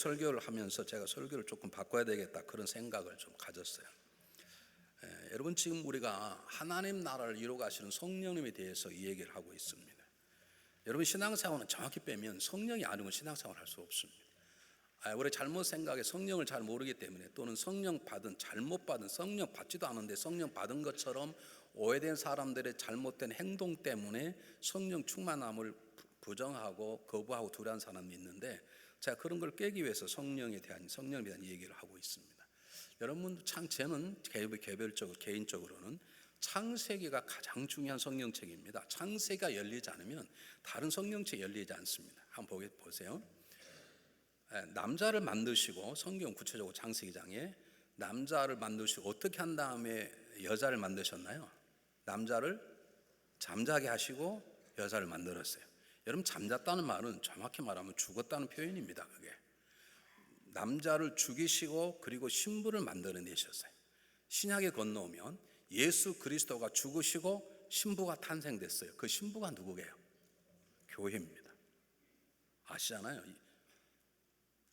설교를 하면서 제가 설교를 조금 바꿔야 되겠다 그런 생각을 좀 가졌어요. 여러분, 지금 우리가 하나님 나라를 이루어 가시는 성령님에 대해서 이 얘기를 하고 있습니다. 여러분, 신앙생활은 정확히 빼면 성령이 아니면 신앙생활을 할 수 없습니다. 우리 잘못 생각에 성령을 잘 모르기 때문에, 또는 성령 받은, 잘못 받은, 성령 받지도 않은데 성령 받은 것처럼 오해된 사람들의 잘못된 행동 때문에 성령 충만함을 부정하고 거부하고 두려워하는 사람이 있는데, 제가 그런 걸 깨기 위해서 성령에 대한 얘기를 하고 있습니다. 여러분, 저는 개인적으로는 창세기가 가장 중요한 성경책입니다. 창세기가 열리지 않으면 다른 성경책이 열리지 않습니다. 한번 보세요. 남자를 만드시고, 성경 구체적으로 창세기장에 남자를 만드시고 어떻게 한 다음에 여자를 만드셨나요? 남자를 잠자게 하시고 여자를 만들었어요. 여러분, 잠잤다는 말은 정확히 말하면 죽었다는 표현입니다. 그게 남자를 죽이시고 그리고 신부를 만들어내셨어요. 신약에 건너오면 예수 그리스도가 죽으시고 신부가 탄생됐어요. 그 신부가 누구게요? 교회입니다. 아시잖아요.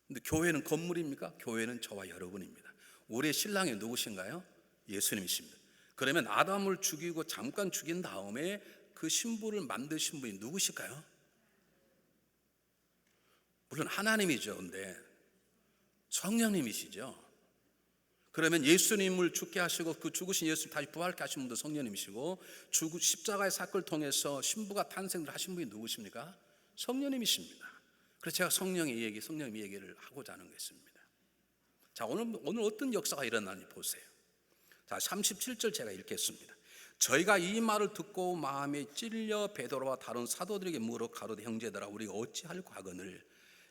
근데 교회는 건물입니까? 교회는 저와 여러분입니다. 우리의 신랑이 누구신가요? 예수님이십니다. 그러면 아담을 죽이고 잠깐 죽인 다음에 그 신부를 만드신 분이 누구실까요? 물론 하나님이죠. 근데 성령님이시죠. 그러면 예수님을 죽게 하시고 그 죽으신 예수님 다시 부활케 하신 분도 성령님이시고, 십자가의 사건을 통해서 신부가 탄생을 하신 분이 누구십니까? 성령님이십니다. 그래서 제가 성령님 얘기를 하고자 하는 것입니다. 자, 오늘 어떤 역사가 일어나는지 보세요. 자, 37절 제가 읽겠습니다. 저희가 이 말을 듣고 마음에 찔려 베드로와 다른 사도들에게 물어 가로되, 형제들아, 우리가 어찌할까 하거늘.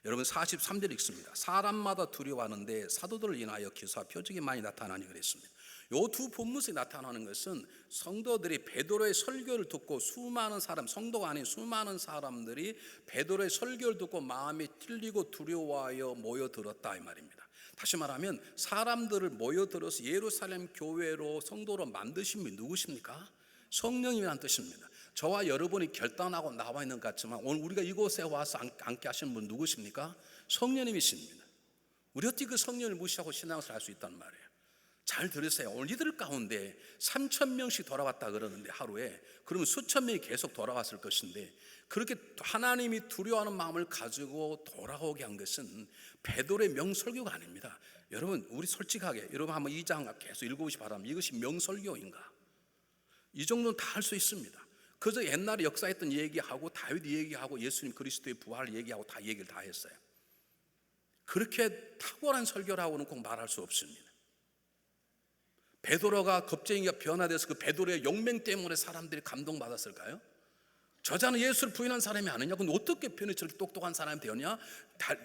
여러분, 43절 읽습니다. 사람마다 두려워하는데 사도들을 인하여 기사와 표적이 많이 나타나니 그랬습니다. 이 두 본문에 나타나는 것은 성도들이 베드로의 설교를 듣고 성도가 아닌 수많은 사람들이 베드로의 설교를 듣고 마음에 찔리고 두려워하여 모여들었다 이 말입니다. 다시 말하면 사람들을 모여들어서 예루살렘 교회로 성도로 만드신 분이 누구십니까? 성령이라는 뜻입니다. 저와 여러분이 결단하고 나와 있는 것 같지만 오늘 우리가 이곳에 와서 앉게 하시는 분 누구십니까? 성령님이십니다. 우리 어떻게 그 성령을 무시하고 신앙생활을 할 수 있단 말이에요? 잘 들으세요. 오늘 이들 가운데 3,000명씩 돌아왔다 그러는데, 하루에 그러면 수천 명이 계속 돌아왔을 것인데, 그렇게 하나님이 두려워하는 마음을 가지고 돌아오게 한 것은 베드로의 명설교가 아닙니다. 여러분, 우리 솔직하게 여러분 한번 2장 계속 읽어보시 바랍니다. 이것이 명설교인가? 이 정도는 다 할 수 있습니다. 그저 옛날에 역사했던 얘기하고 다윗 얘기하고 예수님 그리스도의 부활 얘기하고 다 얘기를 다 했어요. 그렇게 탁월한 설교라고는 꼭 말할 수 없습니다. 베드로가 겁쟁이가 변화돼서 그 베드로의 용맹 때문에 사람들이 감동받았을까요? 저자는 예수를 부인한 사람이 아니냐? 근데 어떻게 변해 저렇게 똑똑한 사람이 되었냐?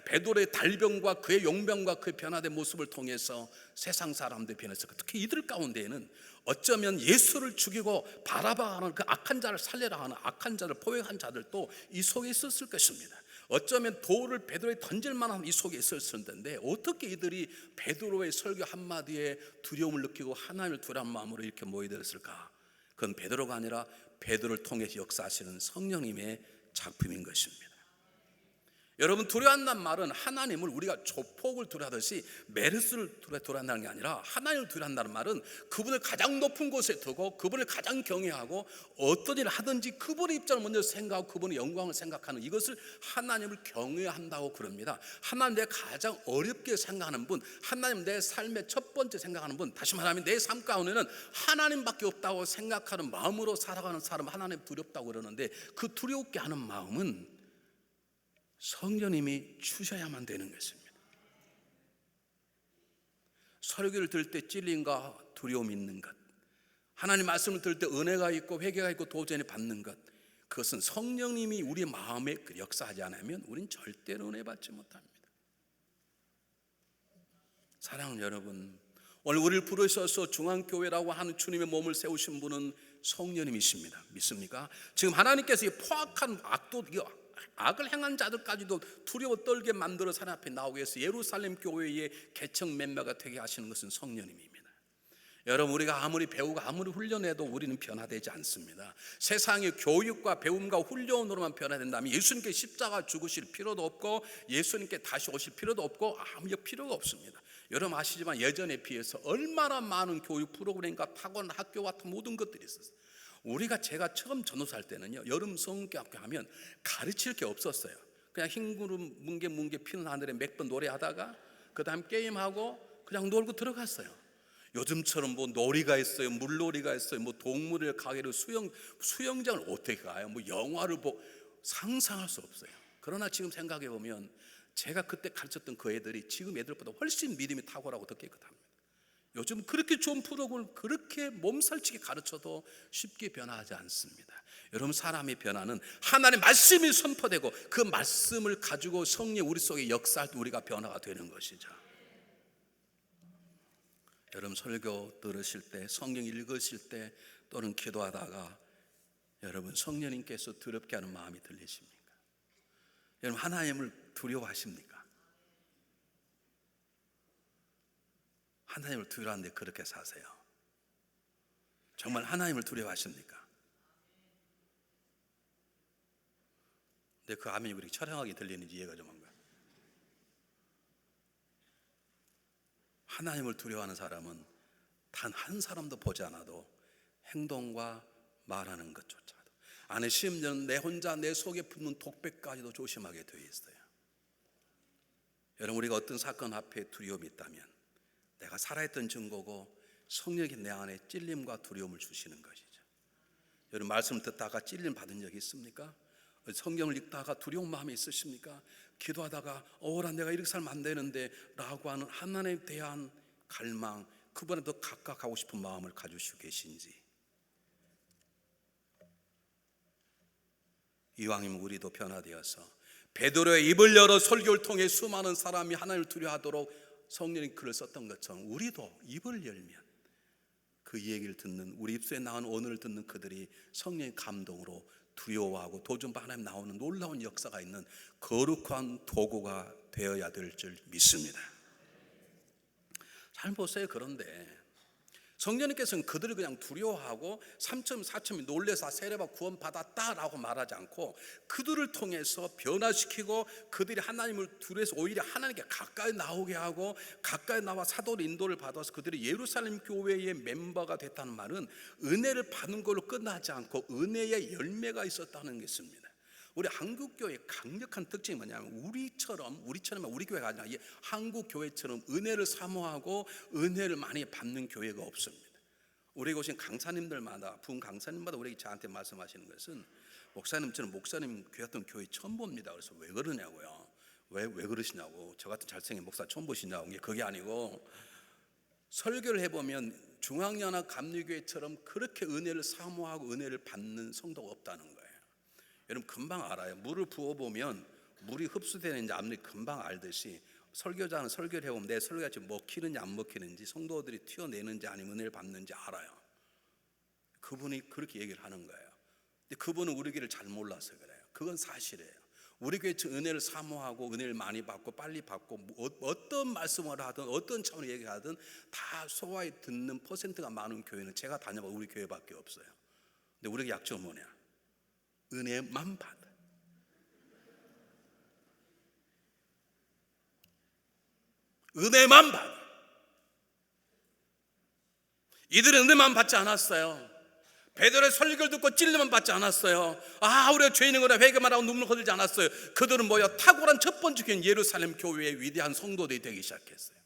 베드로의 달병과 그의 용병과 그의 변화된 모습을 통해서 세상 사람들이 변했을까? 특히 이들 가운데에는 어쩌면 예수를 죽이고 바라바하는 그 악한 자를 살려라 하는 악한 자를 포획한 자들도 이 속에 있었을 것입니다. 어쩌면 돌을 베드로에 던질 만한 이 속에 있었을 텐데, 어떻게 이들이 베드로의 설교 한마디에 두려움을 느끼고 하나님을 두려운 마음으로 이렇게 모여들었을까? 그건 베드로가 아니라 베드로를 통해서 역사하시는 성령님의 작품인 것입니다. 여러분, 두려워한다는 말은 하나님을 우리가 조폭을 두려워하듯이 메르스를 두려워한다는 게 아니라, 하나님을 두려워한다는 말은 그분을 가장 높은 곳에 두고 그분을 가장 경외하고 어떤 일을 하든지 그분의 입장을 먼저 생각하고 그분의 영광을 생각하는, 이것을 하나님을 경외한다고 그럽니다. 하나님 내 가장 어렵게 생각하는 분, 하나님 내 삶의 첫 번째 생각하는 분, 다시 말하면 내 삶 가운데는 하나님밖에 없다고 생각하는 마음으로 살아가는 사람, 하나님 두렵다고 그러는데, 그 두렵게 하는 마음은 성령님이 주셔야만 되는 것입니다. 설교를 들을 때 찔림과 두려움이 있는 것, 하나님 말씀을 들을 때 은혜가 있고 회개가 있고 도전이 받는 것, 그것은 성령님이 우리의 마음에 역사하지 않으면 우린 절대로 은혜 받지 못합니다. 사랑하는 여러분, 오늘 우리를 부르셔서 중앙교회라고 하는 주님의 몸을 세우신 분은 성령님이십니다. 믿습니까? 지금 하나님께서 이 포악한 악을 행한 자들까지도 두려워 떨게 만들어 사람 앞에 나오게 해서 예루살렘 교회의 개척 멤버가 되게 하시는 것은 성령님입니다. 여러분, 우리가 아무리 배우고 아무리 훈련해도 우리는 변화되지 않습니다. 세상의 교육과 배움과 훈련으로만 변화된다면 예수님께 십자가 죽으실 필요도 없고 예수님께 다시 오실 필요도 없고 아무 필요가 없습니다. 여러분 아시지만 예전에 비해서 얼마나 많은 교육 프로그램과 타고난 학교 같은 모든 것들이 있었어요. 제가 처음 전도사할 때는요, 여름 성경학교 하면 가르칠 게 없었어요. 그냥 흰 구름 뭉게 피는 하늘에 몇 번 노래하다가 그 다음 게임하고 그냥 놀고 들어갔어요. 요즘처럼 뭐 놀이가 있어요, 물놀이가 있어요, 뭐 동물을 가게로 수영장을 어떻게 가요? 뭐 영화를 보고 상상할 수 없어요. 그러나 지금 생각해 보면 제가 그때 가르쳤던 그 애들이 지금 애들보다 훨씬 믿음이 탁월하고 더 깨끗합니다. 요즘 그렇게 좋은 프로그램을 그렇게 몸살치게 가르쳐도 쉽게 변화하지 않습니다. 여러분, 사람의 변화는 하나님의 말씀이 선포되고 그 말씀을 가지고 성령 우리 속에 역사할 때 우리가 변화가 되는 것이죠. 여러분, 설교 들으실 때, 성경 읽으실 때 또는 기도하다가 여러분 성령님께서 더럽게 하는 마음이 들리십니까? 여러분, 하나님을 두려워하십니까? 하나님을 두려워하는데 그렇게 사세요. 정말 하나님을 두려워하십니까? 근데 그 아멘이 그렇게 처량하게 들리는지 이해가 좀 안 가요. 하나님을 두려워하는 사람은 단 한 사람도 보지 않아도 행동과 말하는 것조차도, 안에 심지어는 내 혼자 내 속에 붙는 독백까지도 조심하게 되어 있어요. 여러분, 우리가 어떤 사건 앞에 두려움이 있다면 내가 살아있던 증거고 성령이 내 안에 찔림과 두려움을 주시는 것이죠. 여러분, 말씀 듣다가 찔림 받은 적이 있습니까? 성경을 읽다가 두려운 마음이 있으십니까? 기도하다가 내가 이렇게 살면 안 되는데 라고 하는 하나님에 대한 갈망, 그분에 더 가까워가고 싶은 마음을 가지시고 계신지. 이왕이면 우리도 변화되어서 베드로의 입을 열어 설교를 통해 수많은 사람이 하나님을 두려워하도록 성령이 글을 썼던 것처럼 우리도 입을 열면 그 얘기를 듣는, 우리 입술에 나온 언어를 듣는 그들이 성령의 감동으로 두려워하고 도전 하나님 나오는 놀라운 역사가 있는 거룩한 도구가 되어야 될 줄 믿습니다. 잘 보세요. 그런데 성령님께서는 그들을 그냥 두려워하고 3천 4천이 놀래서 세례받아 구원받았다라고 말하지 않고 그들을 통해서 변화시키고 그들이 하나님을 두려워해서 오히려 하나님께 가까이 나오게 하고 가까이 나와 사도의 인도를 받아서 그들이 예루살렘 교회의 멤버가 됐다는 말은 은혜를 받는 걸로 끝나지 않고 은혜의 열매가 있었다는 것입니다. 우리 한국교회의 강력한 특징이 뭐냐면 우리처럼 우리 교회가 아니라 한국 교회처럼 은혜를 사모하고 은혜를 많이 받는 교회가 없습니다. 우리 오신 강사님들마다 부흥 강사님마다 우리 저한테 말씀하시는 것은 목사님 교회 같은 교회 처음 봅니다. 그래서 왜 그러냐고요. 왜 그러시냐고. 저 같은 잘생긴 목사 처음 보시냐고. 그게 아니고 설교를 해보면 중앙연합 감리교회처럼 그렇게 은혜를 사모하고 은혜를 받는 성도가 없다는 거예요. 여러분 금방 알아요. 물을 부어보면 물이 흡수되는지 안 되는지 금방 알듯이 설교자는 설교를 해보면 내 설교가 지금 먹히는지 안 먹히는지 성도들이 튀어내는지 아니면 은혜를 받는지 알아요. 그분이 그렇게 얘기를 하는 거예요. 근데 그분은 우리 교회를 잘 몰라서 그래요. 그건 사실이에요. 우리 교회 은혜를 사모하고 은혜를 많이 받고 빨리 받고 어떤 말씀을 하든 어떤 차원의 얘기하든 다 소화해 듣는 퍼센트가 많은 교회는 제가 다녀본 우리 교회밖에 없어요. 근데 우리 약점은 뭐냐? 은혜만 받아. 은혜만 받아. 이들은 은혜만 받지 않았어요. 베드로의 설교를 듣고 찔림만 받지 않았어요. 우리가 죄인인 거라 회개만 하고 눈물 흘리지 않았어요. 그들은 탁월한 첫 번째 교회는 예루살렘 교회의 위대한 성도들이 되기 시작했어요.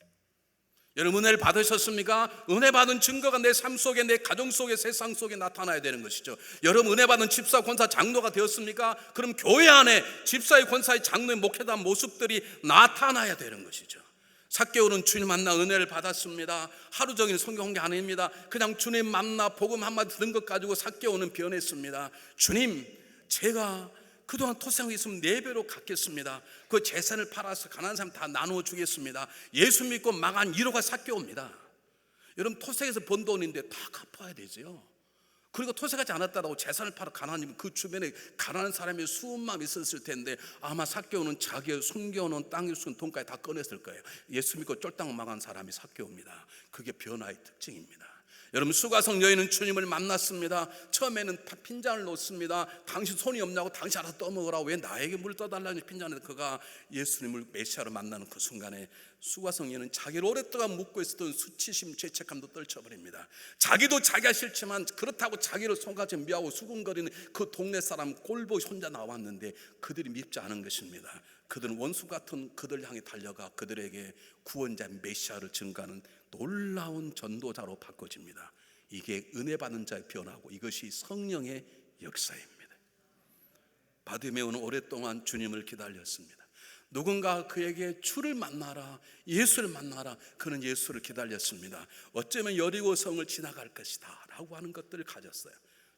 여러분 은혜를 받으셨습니까? 은혜 받은 증거가 내 삶 속에, 내 가정 속에, 세상 속에 나타나야 되는 것이죠. 여러분 은혜 받은 집사, 권사, 장로가 되었습니까? 그럼 교회 안에 집사의, 권사의, 장로의 목회자한 모습들이 나타나야 되는 것이죠. 삭개오는 주님 만나 은혜를 받았습니다. 하루 종일 성경 공부 아닙니다. 그냥 주님 만나 복음 한마디 들은 것 가지고 삭개오는 변했습니다. 주님, 제가 그동안 토생하고 있으면 4배로 갚겠습니다. 그 재산을 팔아서 가난한 사람 다 나누어 주겠습니다. 예수 믿고 망한 1호가 삭개오입니다. 여러분 토생에서 번 돈인데 다 갚아야 되죠. 그리고 토색하지 않았다고 재산을 팔아 가난하면 그 주변에 가난한 사람이 수만 있었을 텐데 아마 삭개오는 자기의 숨겨놓은 땅에 숨은 돈까지 다 꺼냈을 거예요. 예수 믿고 쫄딱 망한 사람이 삭개오입니다. 그게 변화의 특징입니다. 여러분, 수가성 여인은 주님을 만났습니다. 처음에는 핀잔을 놓습니다. 당신 손이 없냐고, 당신 알아서 떠먹으라고, 왜 나에게 물 떠달라는 핀잔을, 그가 예수님을 메시아로 만나는 그 순간에 수가성 여인은 자기를 오랫동안 묻고 있었던 수치심, 죄책감도 떨쳐버립니다. 자기도 자기가 싫지만 그렇다고 자기를 손가락에 미하고 수군거리는 그 동네 사람 꼴보기 혼자 나왔는데 그들이 밉지 않은 것입니다. 그들은 원수 같은 그들 향해 달려가 그들에게 구원자 메시아를 증거하는 놀라운 전도자로 바꿔집니다. 이게 은혜 받는 자의 변화고, 이것이 성령의 역사입니다. 바디메오는 오랫동안 주님을 기다렸습니다. 누군가 그에게 주를 만나라, 예수를 만나라. 그는 예수를 기다렸습니다. 어쩌면 여리고성을 지나갈 것이다 라고 하는 것들을 가졌어요.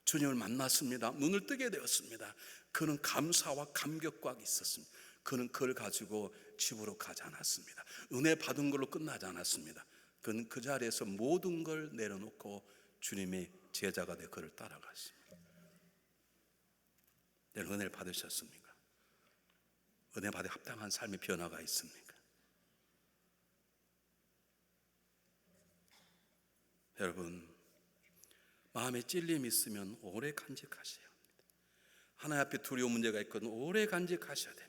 주님을 만났습니다. 눈을 뜨게 되었습니다. 그는 감사와 감격과 있었습니다. 그는 그걸 가지고 집으로 가지 않았습니다. 은혜 받은 걸로 끝나지 않았습니다. 그는 그 자리에서 모든 걸 내려놓고 주님의 제자가 되어 그를 따라갔습니다. 여러분, 은혜를 받으셨습니까? 은혜 받아 합당한 삶의 변화가 있습니까? 여러분, 마음에 찔림이 있으면 오래 간직하셔야 합니다. 하나님 앞에 두려운 문제가 있거든 오래 간직하셔야 됩니다.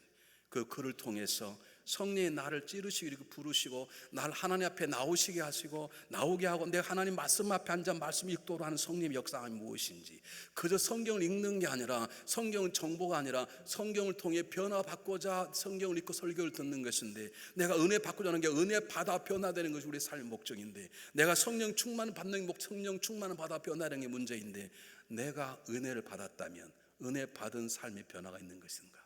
그 글을 통해서 성령이 나를 찌르시고 부르시고 나를 하나님 앞에 나오시게 하시고 나오게 하고 내가 하나님 말씀 앞에 앉아 말씀 읽도록 하는 성령의 역사가 무엇인지, 그저 성경을 읽는 게 아니라, 성경은 정보가 아니라 성경을 통해 변화받고자 성경을 읽고 설교를 듣는 것인데, 내가 은혜 받고자 하는 게 은혜 받아 변화되는 것이 우리의 삶의 목적인데, 내가 성령 충만을 받는 성령 충만을 받아 변화되는 게 문제인데, 내가 은혜를 받았다면 은혜 받은 삶의 변화가 있는 것인가?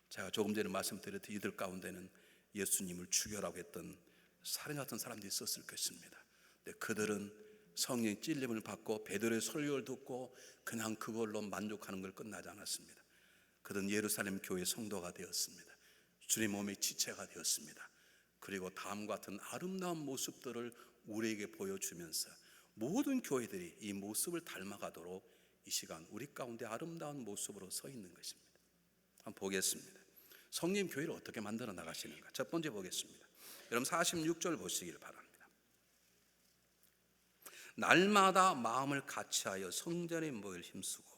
제가 조금 전에 말씀드렸듯이 이들 가운데는 예수님을 죽여라고 했던 살인 같은 사람들이 있었을 것입니다. 근데 그들은 성령의 찔림을 받고 베드로의 설교를 듣고 그냥 그걸로 만족하는 걸 끝나지 않았습니다. 그들은 예루살렘 교회 성도가 되었습니다. 주님 몸의 지체가 되었습니다. 그리고 다음과 같은 아름다운 모습들을 우리에게 보여주면서 모든 교회들이 이 모습을 닮아가도록 이 시간 우리 가운데 아름다운 모습으로 서 있는 것입니다. 한번 보겠습니다. 성령 교회를 어떻게 만들어 나가시는가? 첫 번째 보겠습니다. 여러분 46절 보시길 바랍니다. 날마다 마음을 같이하여 성전에 모일 힘쓰고.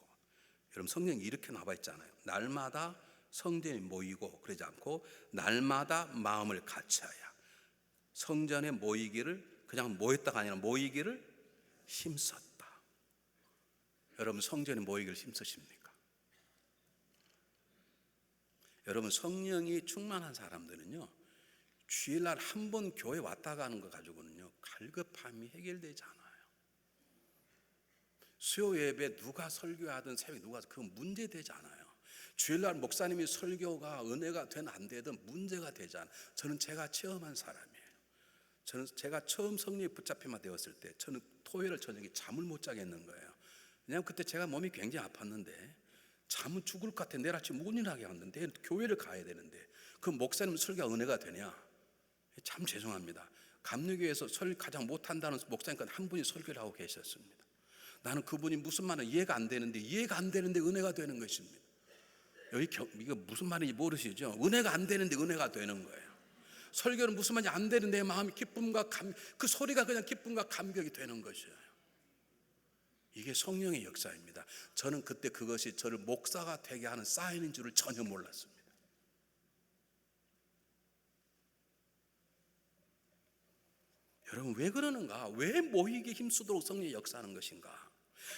여러분, 성경이 이렇게 나와 있잖아요. 날마다 성전에 모이고, 그러지 않고 날마다 마음을 같이하여 성전에 모이기를, 그냥 모였다가 아니라 모이기를 힘썼다. 여러분, 성전에 모이기를 힘쓰십니까? 여러분, 성령이 충만한 사람들은요, 주일날 한 번 교회 왔다 가는 거 가지고는요 갈급함이 해결되지 않아요. 수요 예배 누가 설교하든 새벽에 누가, 그건 문제되지 않아요. 주일날 목사님이 설교가 은혜가 되든 안 되든 문제가 되지 않아요. 저는 제가 체험한 사람이에요. 저는 제가 처음 성령에 붙잡히만 되었을 때 저는 토요일 저녁에 잠을 못 자겠는 거예요. 왜냐하면 그때 제가 몸이 굉장히 아팠는데 잠은 죽을 것 같아. 내일 아침 문일하게 왔는데 교회를 가야 되는데 그 목사님 설교가 은혜가 되냐? 참 죄송합니다. 감리교회에서 설교 가장 못한다는 목사님과 한 분이 설교를 하고 계셨습니다. 나는 그분이 무슨 말은 이해가 안 되는데 은혜가 되는 것입니다. 여기 이거 무슨 말인지 모르시죠? 은혜가 안 되는데 은혜가 되는 거예요. 설교는 무슨 말인지 안 되는데 내 마음이 기쁨과 그 소리가 그냥 기쁨과 감격이 되는 것이에요. 이게 성령의 역사입니다. 저는 그때 그것이 저를 목사가 되게 하는 사인인 줄을 전혀 몰랐습니다. 여러분, 왜 그러는가? 왜 모이게 힘쓰도록 성령이 역사하는 것인가?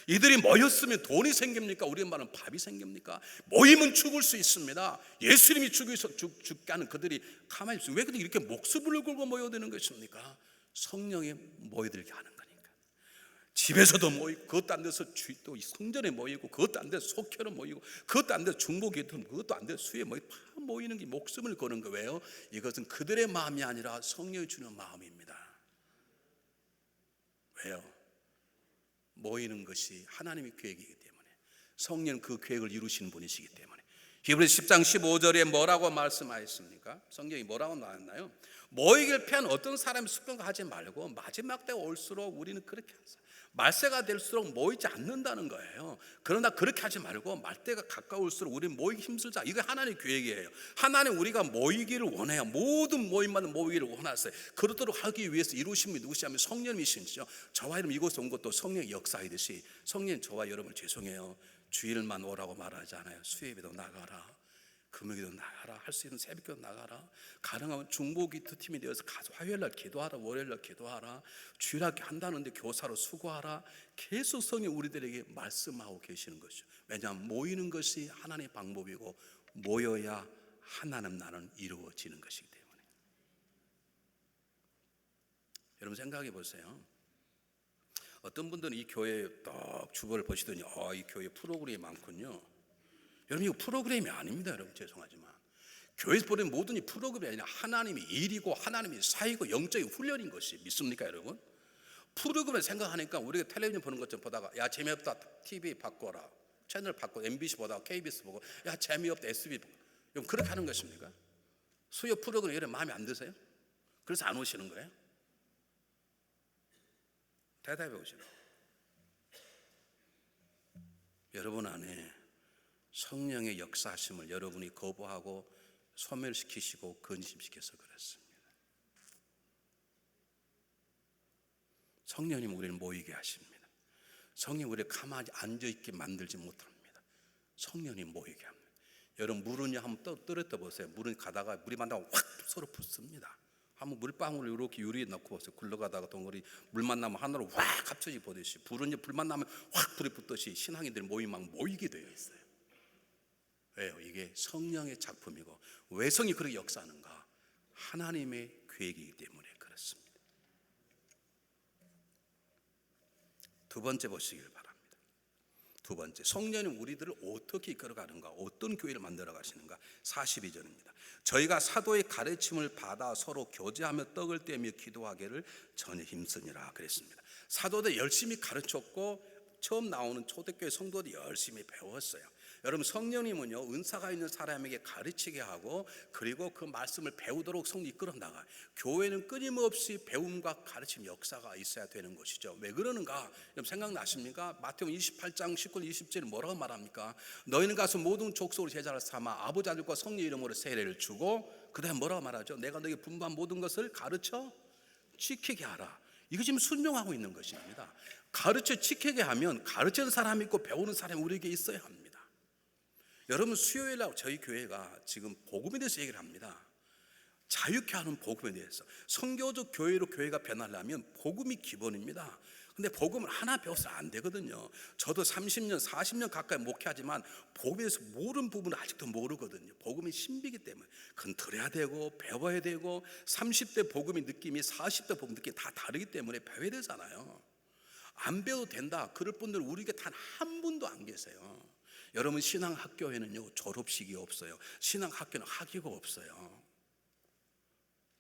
이들이 모였으면 돈이 생깁니까? 우리 말은 밥이 생깁니까? 모이면 죽을 수 있습니다. 예수님이 죽게 하는 그들이 가만히 있어요. 왜 그들이 이렇게 목숨을 걸고 모여드는 것입니까? 성령이 모여들게 하는 거니까. 집에서도 모이고, 그것도 안 돼서 또 성전에 모이고, 그것도 안 돼서 속회로 모이고, 그것도 안 돼서 중보기도, 그것도 안 돼서 수에 모이고, 다 모이는 게 목숨을 거는 거예요. 이것은 그들의 마음이 아니라 성령이 주는 마음입니다. 왜요? 모이는 것이 하나님의 계획이기 때문에, 성령은 그 계획을 이루시는 분이시기 때문에, 히브리서 10장 15절에 뭐라고 말씀하셨습니까? 성경이 뭐라고 나왔나요? 모이기를 피한 어떤 사람이 습관하지 말고 마지막 때가 올수록 우리는 그렇게 하자. 말세가 될수록 모이지 않는다는 거예요. 그러나 그렇게 하지 말고 말때가 가까울수록 우리는 모이기 힘들자. 이게 하나님의 계획이에요. 하나님 우리가 모이기를 원해요. 모든 모임마다 모이기를 원하세요. 그렇도록 하기 위해서 이루신 분이 누구시냐면 성령이시죠. 저와 여러분 이곳에 온 것도 성령의 역사이듯이 성령 저와 여러분 죄송해요. 주일만 오라고 말하지 않아요. 수요일에도 나가라, 금요일에도 나가라, 할 수 있는 새벽에도 나가라, 가능하면 중보기도 팀이 되어서 가서 화요일날 기도하라, 월요일날 기도하라, 주일학교 한다는데 교사로 수고하라. 계속 성령 우리들에게 말씀하고 계시는 것이죠. 왜냐하면 모이는 것이 하나님의 방법이고 모여야 하나님 나라는 이루어지는 것이기 때문에. 여러분 생각해 보세요. 어떤 분들은 이 교회 딱 주보를 보시더니 이 교회 프로그램이 많군요. 여러분 이거 프로그램이 아닙니다. 여러분 죄송하지만 교회에서 보는 모든 이 프로그램이 아니라 하나님의 일이고 하나님의 사이고 영적인 훈련인 것이 믿습니까 여러분? 프로그램을 생각하니까 우리가 텔레비전 보는 것좀 보다가 야 재미없다 TV 바꿔라, 채널 바꿔, MBC 보다가 KBS 보고 야 재미없다 SB 보고. 여러분 그렇게 하는 것입니까? 수요 프로그램 이런 마음에 안 드세요? 그래서 안 오시는 거예요? 대답해 보시라. 여러분 안에 성령의 역사하심을 여러분이 거부하고 소멸시키시고 근심시켜서 그렇습니다. 성령님 우리를 모이게 하십니다. 성령 우리를 가만히 앉아있게 만들지 못합니다. 성령님 모이게 합니다. 여러분 물은요 한번 떨어뜨려 보세요. 물은 가다가 물이 만나면 확 서로 붙습니다. 한번 물방울을 이렇게 유리에 넣고 보세요. 굴러가다가 덩어리 물 만나면 하나로 확 합쳐지 보듯이 불은 불 만나면 확 불이 붙듯이 신앙인들 모임 막 모이게 되어 있어요. 왜요? 이게 성령의 작품이고 왜 성이 그렇게 역사하는가? 하나님의 계획이기 때문에 그렇습니다. 두 번째 보시길 바랍니다. 두 번째, 성령님 우리들을 어떻게 이끌어가는가, 어떤 교회를 만들어 가시는가. 42절입니다. 저희가 사도의 가르침을 받아 서로 교제하며 떡을 떼며 기도하기를 전혀 힘쓰니라 그랬습니다. 사도들 열심히 가르쳤고 처음 나오는 초대교회 성도들이 열심히 배웠어요. 여러분 성령님은요 은사가 있는 사람에게 가르치게 하고 그리고 그 말씀을 배우도록 성령 이끌어 나가요. 교회는 끊임없이 배움과 가르침 역사가 있어야 되는 것이죠. 왜 그러는가? 여러분 생각나십니까? 마태복음 28장 19, 20절에 뭐라고 말합니까? 너희는 가서 모든 족속으로 제자를 삼아 아버지 아들과 성령 이름으로 세례를 주고 그 다음에 뭐라고 말하죠? 내가 너에게 분부한 모든 것을 가르쳐 지키게 하라. 이거 지금 순종하고 있는 것입니다. 가르쳐 지키게 하면 가르치는 사람이 있고 배우는 사람이 우리에게 있어야 합니다. 여러분 수요일날 저희 교회가 지금 복음에 대해서 얘기를 합니다. 자유케 하는 복음에 대해서. 선교적 교회로 교회가 변하려면 복음이 기본입니다. 근데 복음을 하나 배워서는 안 되거든요. 저도 30년 40년 가까이 목회하지만 복음에서 모르는 부분을 아직도 모르거든요. 복음이 신비이기 때문에 그건 들어야 되고 배워야 되고 30대 복음의 느낌이 40대 복음 느낌이 다 다르기 때문에 배워야 되잖아요. 안 배워도 된다 그럴 분들 우리에게 단 한 분도 안 계세요. 여러분 신앙학교에는요 졸업식이 없어요. 신앙학교는 학위가 없어요.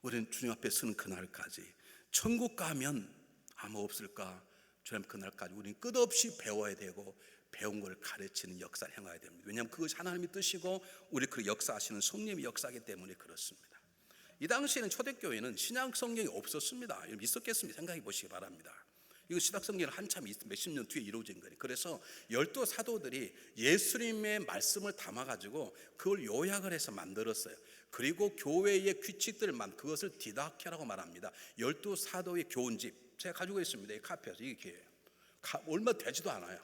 우리는 주님 앞에 서는 그날까지 천국 가면 아무 없을까? 주님 그날까지 우리는 끝없이 배워야 되고 배운 걸 가르치는 역사를 행해야 됩니다. 왜냐하면 그것이 하나님의 뜻이고 우리 그 역사하시는 성령의 역사이기 때문에 그렇습니다. 이 당시에는 초대교회는 신약 성경이 없었습니다. 있었겠습니까? 생각해 보시기 바랍니다. 이거 신약 성경은 한참 몇십 년 뒤에 이루어진 거예요. 그래서 12 사도들이 예수님의 말씀을 담아가지고 그걸 요약을 해서 만들었어요. 그리고 교회의 규칙들을 그것을 디다케라고 말합니다. 12 사도의 교훈집 제가 가지고 있습니다. 이 카페에서 이게 얼마 되지도 않아요.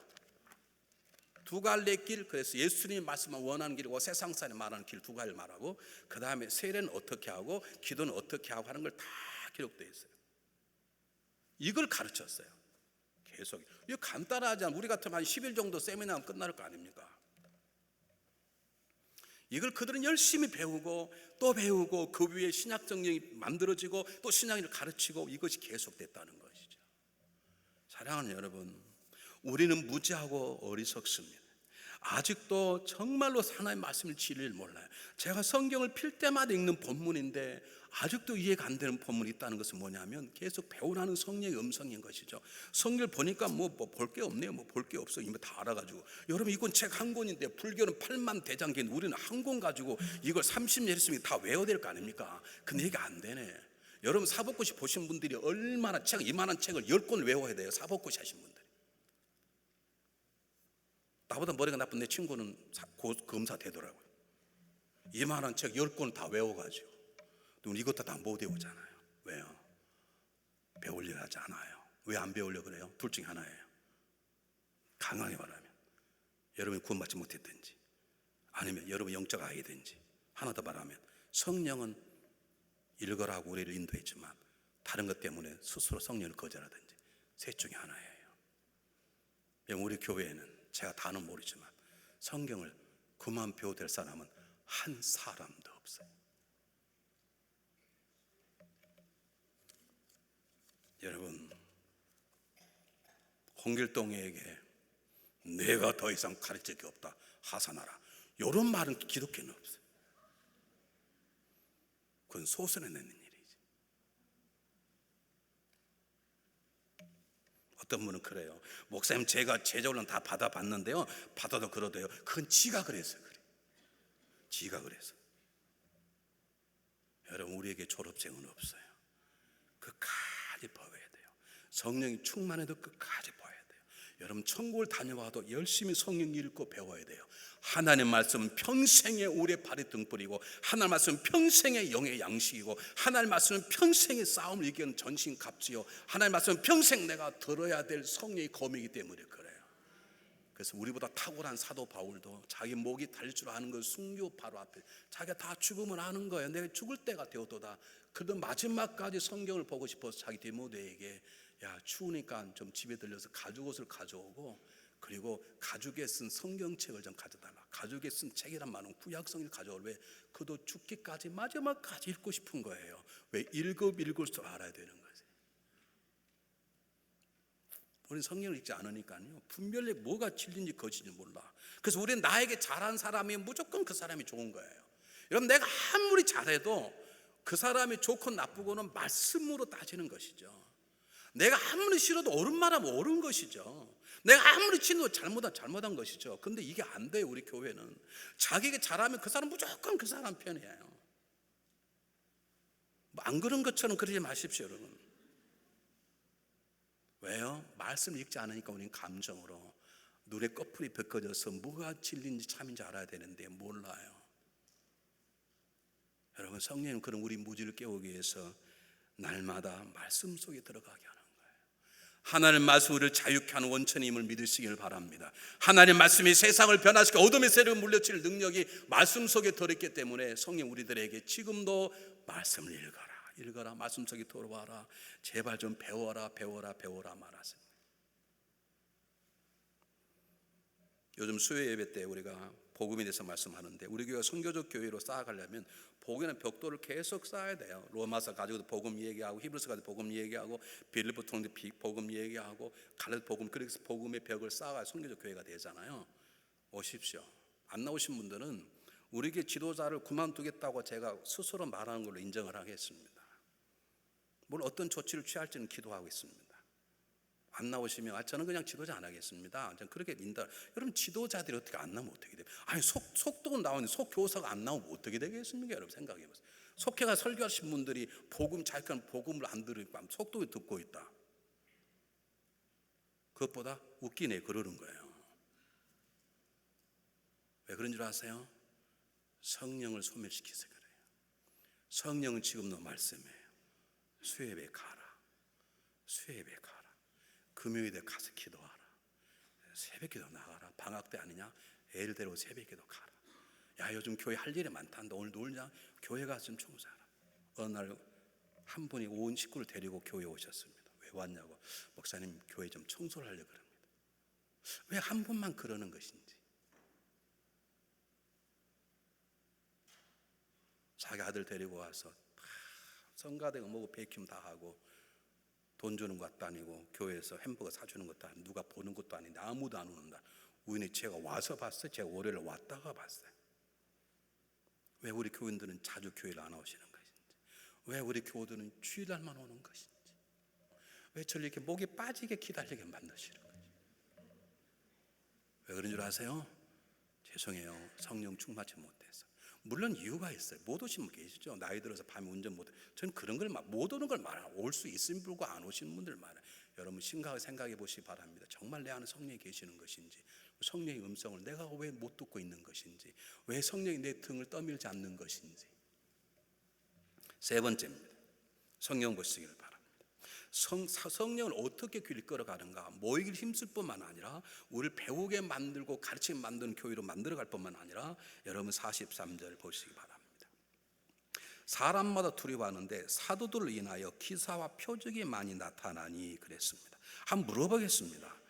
두 갈래의 길, 그래서 예수님이 말씀만 원하는 길이고 세상 사람이 말하는 길 두 가지를 말하고 그 다음에 세례는 어떻게 하고 기도는 어떻게 하고 하는 걸 다 기록되어 있어요. 이걸 가르쳤어요. 계속. 이거 간단하지 않아. 우리 같으면 한 10일 정도 세미나하면 끝날 거 아닙니까? 이걸 그들은 열심히 배우고 또 배우고 그 위에 신약 성경이 만들어지고 또 신약을 가르치고 이것이 계속됐다는 것이죠. 사랑하는 여러분, 우리는 무지하고 어리석습니다. 아직도 정말로 하나님의 말씀을 진리를 몰라요. 제가 성경을 필 때마다 읽는 본문인데 아직도 이해가 안 되는 본문이 있다는 것은 뭐냐면 계속 배우라는 성령의 음성인 것이죠. 성경을 보니까 뭐 볼 게 없네요. 뭐 볼 게 없어. 이미 다 알아가지고. 여러분 이건 책 한 권인데 불교는 8만 대장경, 우리는 한 권 가지고 이걸 30년 했으면 다 외워야 될 거 아닙니까? 근데 이게 안 되네. 여러분 사법고시 보신 분들이 얼마나 책, 이만한 책을 10권 외워야 돼요. 사법고시 하신 분들. 나보다 머리가 나쁜 내 친구는 검사 되더라고요. 이만한 책 10권 다 외워가지고. 이것도 다 못 외우잖아요. 왜요? 배우려고 하지 않아요. 왜 안 배우려고 그래요? 둘 중에 하나예요. 강하게 말하면 여러분이 구원받지 못했든지, 아니면 여러분이 영적 아이든지. 하나 더 말하면 성령은 읽으라고 우리를 인도했지만 다른 것 때문에 스스로 성령을 거절하든지. 셋 중에 하나예요. 우리 교회에는 제가 다는 모르지만 성경을 그만 배워도 될 사람은 한 사람도 없어요. 여러분, 홍길동에게 내가 더 이상 가르칠 게 없다, 하산하라, 이런 말은 기독교는 없어요. 그건 소설에 내는 일이지. 어떤 분은 그래요. 목사님, 제가 제자훈련 다 받아봤는데요, 받아도 그러대요. 그건 지가 그래서 그래. 지가 그래서. 여러분, 우리에게 졸업생은 없어요. 끝까지 배워야 돼요. 성령이 충만해도 끝까지 배워야 돼요. 여러분, 천국을 다녀와도 열심히 성경 읽고 배워야 돼요. 하나님 말씀은 평생의 우리의 발의 등불이고, 하나님 말씀은 평생의 영의 양식이고, 하나님 말씀은 평생의 싸움을 이기는 전신갑주요, 하나님 말씀은 평생 내가 들어야 될 성령의 검이기 때문에 그래요. 그래서 우리보다 탁월한 사도 바울도 자기 목이 달릴 줄 아는 걸 순교 바로 앞에 자기가 다 죽으면 아는 거예요. 내가 죽을 때가 되었도다. 그래도 마지막까지 성경을 보고 싶어서 자기 디모데에게, 야, 추우니까 좀 집에 들려서 가죽옷을 가져오고, 그리고 가죽에 쓴 성경책을 좀 가져달라. 가죽에 쓴 책이란 말은 구약성을 가져올. 왜? 그도 죽기까지 마지막까지 읽고 싶은 거예요. 왜? 읽을수록 알아야 되는 거지. 우리는 성경을 읽지 않으니까요, 분별히 뭐가 진리인지 거짓인지 몰라. 그래서 우리는 나에게 잘한 사람이 무조건 그 사람이 좋은 거예요. 여러분, 내가 아무리 잘해도 그 사람이 좋고 나쁘고는 말씀으로 따지는 것이죠. 내가 아무리 싫어도 옳은 말하면 옳은 것이죠. 내가 아무리 친해도 잘못한 것이죠. 근데 이게 안 돼요. 우리 교회는 자기가 잘하면 그 사람 무조건 그 사람 편이에요. 안 그런 것처럼 그러지 마십시오, 여러분. 왜요? 말씀을 읽지 않으니까 우리는 감정으로 눈에 꺼풀이 벗겨져서 뭐가 진리인지 참인지 알아야 되는데 몰라요. 여러분, 성령은 그런 우리 무지를 깨우기 위해서 날마다 말씀 속에 들어가게 하는 거예요. 하나님 말씀 우리를 자유케 하는 원천임을 믿으시길 바랍니다. 하나님 말씀이 세상을 변화시켜 어둠의 세력을 물리칠 능력이 말씀 속에 들어있기 때문에 성령 우리들에게 지금도 말씀을 읽어라, 말씀 속에 돌아와라, 제발 좀 배워라 말하세요. 요즘 수요 예배 때 우리가 복음에 대해서 말씀하는데, 우리 교회가 선교적 교회로 쌓아가려면 복음의 벽돌을 계속 쌓아야 돼요. 로마서 가지고도 복음 얘기하고, 히브리서 가지고 복음 얘기하고, 빌립보 통해서 복음 얘기하고, 갈라디아 복음, 그래서 복음의 벽을 쌓아야 선교적 교회가 되잖아요. 오십시오. 안 나오신 분들은 우리 교회 지도자를 그만두겠다고 제가 스스로 말하는 걸로 인정을 하겠습니다. 물론 어떤 조치를 취할지는 기도하고 있습니다. 안 나오시면 저는 그냥 지도자 안 하겠습니다. 저는 그렇게 민다. 여러분, 지도자들이 어떻게 안 나오면 어떻게 돼요? 아니, 속독은 나오는데 속교사가 안 나오면 어떻게 되겠습니까? 여러분, 생각해 보세요. 속회가 설교하신 분들이 복음 자기는 복음을 안 들으니까 속독이 듣고 있다. 그것보다 웃기네 그러는 거예요. 왜 그런 줄 아세요? 성령을 소멸시켜서 그래요. 성령은 지금도 말씀이에요. 수요예배 가라. 수요예배 가라. 금요일에 가서 기도하라. 새벽기도 나가라. 방학 때 아니냐? 애를 데리고 새벽기도 가라. 야, 요즘 교회 할 일이 많다는데 오늘 놀냐? 교회 가서 좀 청소하라. 어느 날 한 분이 온 식구를 데리고 교회에 오셨습니다. 왜 왔냐고. 목사님, 교회 좀 청소를 하려고 그럽니다. 왜 한 분만 그러는 것인지. 자기 아들 데리고 와서 성가대가 뭐고 베큐um 다 하고, 돈 주는 것도 아니고 교회에서 햄버거 사주는 것도 아니고 누가 보는 것도 아닌데 아무도 안 오는다. 우연히 제가 와서 봤어요? 제가 월요일에 왔다가 봤어요? 왜 우리 교인들은 자주 교회를 안 오시는 것인지, 왜 우리 교우들은 주일날만 오는 것인지, 왜 저를 이렇게 목이 빠지게 기다리게 만드시는 거지? 왜 그런 줄 아세요? 죄송해요, 성령 충만치 못해서. 물론 이유가 있어요. 못 오신 분 계시죠. 나이 들어서 밤에 운전 못 해. 저는 그런 걸 못 오는 걸 말하고, 올 수 있음에도 불구하고 안 오시는 분들 많아요. 여러분 심각하게 생각해 보시기 바랍니다. 정말 내 안에 성령이 계시는 것인지, 성령의 음성을 내가 왜 못 듣고 있는 것인지, 왜 성령이 내 등을 떠밀지 않는 것인지. 세 번째입니다. 성령 보시기를 바랍니다. 성령을 어떻게 귀를 끌어가는가, 모이길 힘쓸 뿐만 아니라 우리를 배우게 만들고 가르치게 만드는 교회로 만들어갈 뿐만 아니라, 여러분 43절 보시기 바랍니다. 사람마다 두려워하는데 사도들을 인하여 기사와 표적이 많이 나타나니 그랬습니다. 한번 물어보겠습니다.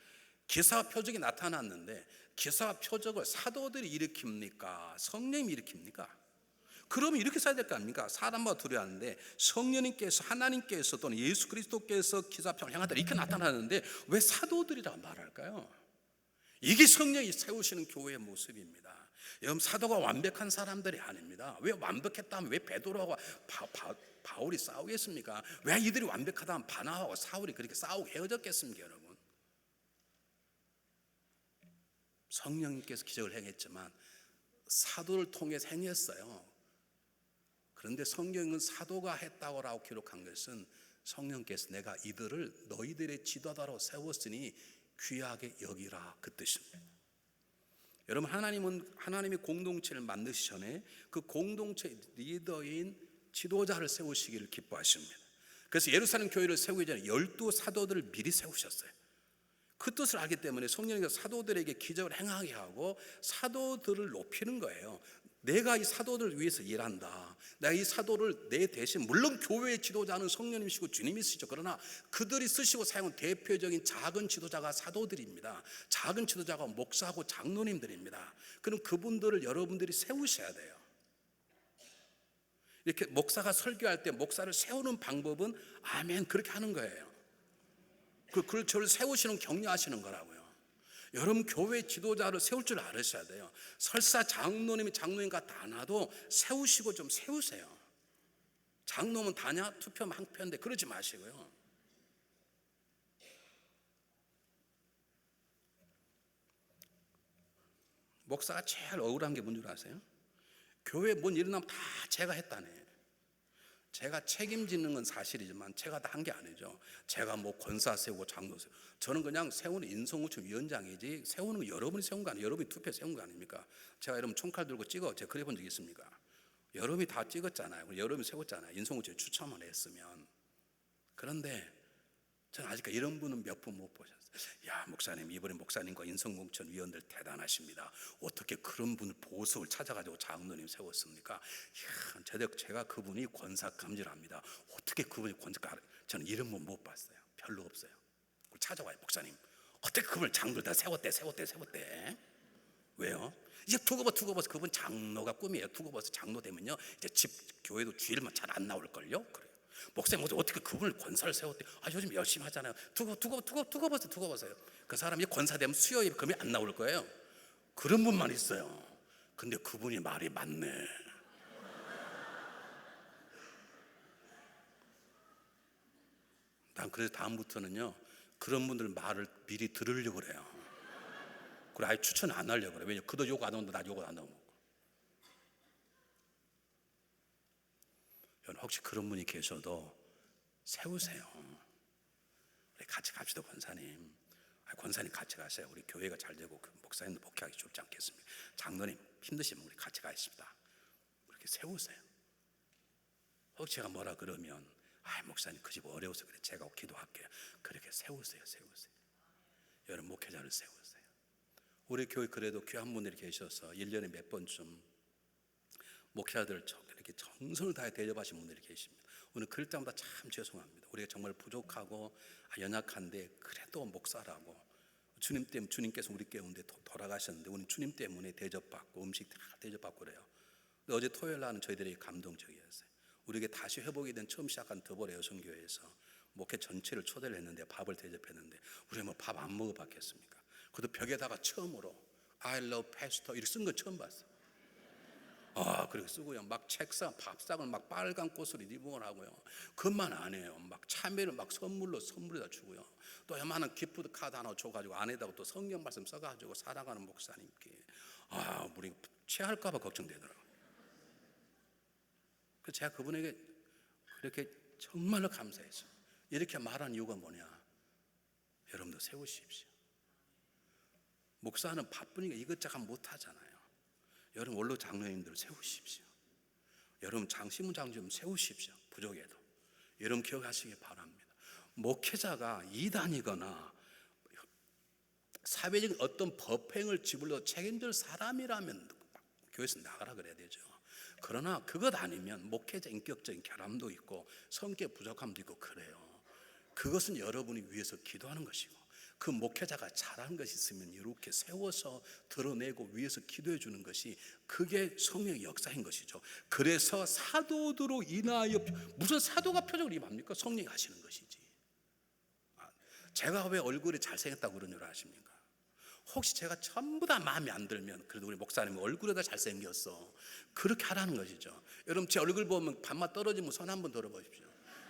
기사와 표적이 나타났는데 기사와 표적을 사도들이 일으킵니까? 성령이 일으킵니까? 그러면 이렇게 써야 될 거 아닙니까? 사람마다 두려워하는데 성령님께서, 하나님께서 또는 예수 그리스도께서 기사와 표적을 행하다 이렇게 나타나는데 왜 사도들이라고 말할까요? 이게 성령이 세우시는 교회의 모습입니다. 여러분, 사도가 완벽한 사람들이 아닙니다. 왜 완벽했다면 왜 베드로와 바울이 싸우겠습니까? 왜 이들이 완벽하다면 바나바와 사울이 그렇게 싸우고 헤어졌겠습니까? 여러분, 성령님께서 기적을 행했지만 사도를 통해서 행했어요. 그런데 성경은 사도가 했다고 기록한 것은 성령께서 내가 이들을 너희들의 지도자로 세웠으니 귀하게 여기라, 그 뜻입니다. 여러분, 하나님이 공동체를 만드시기 전에 그 공동체 리더인 지도자를 세우시기를 기뻐하십니다. 그래서 예루살렘 교회를 세우기 전에 12사도들을 미리 세우셨어요. 그 뜻을 알기 때문에 성령께서 사도들에게 기적을 행하게 하고 사도들을 높이는 거예요. 내가 이 사도들을 위해서 일한다. 내가 이 사도를 내 대신, 물론 교회의 지도자는 성령님이시고 주님이시죠. 그러나 그들이 쓰시고 사용한 대표적인 작은 지도자가 사도들입니다. 작은 지도자가 목사하고 장로님들입니다. 그럼 그분들을 여러분들이 세우셔야 돼요. 이렇게 목사가 설교할 때 목사를 세우는 방법은 아멘 그렇게 하는 거예요. 그걸 저를 세우시는, 격려하시는 거라고요. 여러분, 교회 지도자를 세울 줄 알으셔야 돼요. 설사 장로님이 장로님 같지 않아도 세우시고 좀 세우세요. 장로면 다냐? 투표면 한 표인데 그러지 마시고요. 목사가 제일 억울한 게 뭔지 아세요? 교회에 뭔 일 일어나면 다 제가 했다네. 제가 책임지는 건 사실이지만 제가 다 한 게 아니죠. 제가 뭐 권사 세우고 장로 세우고, 저는 그냥 세우는 인성구청 위원장이지 세우는 건 여러분이 세운 거 아니에요. 여러분이 투표 세운 거 아닙니까? 제가 여러분 총칼 들고 제가 그래 본 적 있습니까? 여러분이 다 찍었잖아요. 여러분이 세웠잖아요. 인성구청 추첨을 했으면. 그런데 저는 아직까지 이런 분은 몇 분 못 보셨어요. 야, 목사님, 이번에 목사님과 인성공천 위원들 대단하십니다. 어떻게 그런 분을 보석을 찾아가지고 장로님 세웠습니까? 야, 제가 그분이 권사감질합니다. 어떻게 그분이 권사감? 저는 이런 분 못 봤어요. 별로 없어요. 찾아와요. 목사님, 어떻게 그분을 장로를 다 세웠대? 왜요? 이제 두고 봐서 그분 장로가 꿈이에요. 두고 봐서 장로 되면요, 이제 집 교회도 주일만 잘 안 나올걸요. 그래요. 목사님 어떻게 그분을 권사를 세웠대? 요즘 열심히 하잖아요. 두고 보세요. 그 사람이 권사 되면 수요일 금이 안 나올 거예요. 그런 분만 있어요. 근데 그분이 말이 많네. 난 그래서 다음부터는요, 그런 분들 말을 미리 들으려고 그래요. 그래, 아예 추천 안 하려고 그래. 왜냐면 그도 욕 안 하는데 나 욕을 안 하고. 혹시 그런 분이 계셔도 세우세요. 우리 같이 갑시다, 권사님. 권사님 같이 가세요. 우리 교회가 잘 되고 그 목사님도 목회하기 좋지 않겠습니까? 장로님 힘드시면 우리 같이 가십시다. 그렇게 세우세요. 혹시 제가 뭐라 그러면 목사님 그 집 어려워서 그래, 제가 기도할게요. 그렇게 세우세요. 여러분, 목회자를 세우세요. 우리 교회 그래도 귀한 분들이 계셔서 1년에 몇 번쯤 목회자들 이렇게 정성을 다해 대접하시는 분들이 계십니다. 오늘 그럴 때마다 참 죄송합니다. 우리가 정말 부족하고 연약한데 그래도 목사라고, 주님께서 우리 가운데 돌아가셨는데 우리 주님 때문에 대접받고 음식 다 대접받고 그래요. 근데 어제 토요일 날은 저희들이 감동적이었어요. 우리에게 다시 회복이 된 처음 시작한 더벌 여성교회에서 목회 전체를 초대를 했는데 밥을 대접했는데 우리 뭐 밥 안 먹어봤겠습니까? 그것도 벽에다가 처음으로 I love pastor 이렇게 쓴 거 처음 봤어. 그렇게 쓰고요. 막 책상, 밥상을 막 빨간 꽃으로 리본을 하고요. 그것만 안 해요. 막 참외를 막 선물에다 주고요. 또 요만한 기프트 카드 하나 줘가지고 안에다가 또 성경 말씀 써가지고 사랑하는 목사님께 우리 취할까봐 걱정되더라고요. 그래서 제가 그분에게 그렇게 정말로 감사해서 이렇게 말한 이유가 뭐냐? 여러분도 세우십시오. 목사는 바쁘니까 이것저것 못하잖아요. 여러분 원로 장로님들 세우십시오. 여러분 장시문 장좀 세우십시오. 부족해도 여러분 기억하시기 바랍니다. 목회자가 이단이거나 사회적인 어떤 법행을 지불로 책임질 사람이라면 교회에서 나가라 그래야 되죠. 그러나 그것 아니면 목회자 인격적인 결함도 있고 성격 부족함도 있고 그래요. 그것은 여러분이 위해서 기도하는 것이고 그 목회자가 잘한 것이 있으면 이렇게 세워서 드러내고 위해서 기도해 주는 것이 그게 성령의 역사인 것이죠. 그래서 사도들로 인하여 무슨 사도가 표적을 임합니까? 성령이 하시는 것이지. 제가 왜 얼굴이 잘생겼다고 그런 줄 아십니까? 혹시 제가 전부 다 마음에 안 들면 그래도 우리 목사님이 얼굴에다 잘생겼어 그렇게 하라는 것이죠. 여러분 제 얼굴 보면 반맛 떨어지면 손 한번 들어보십시오.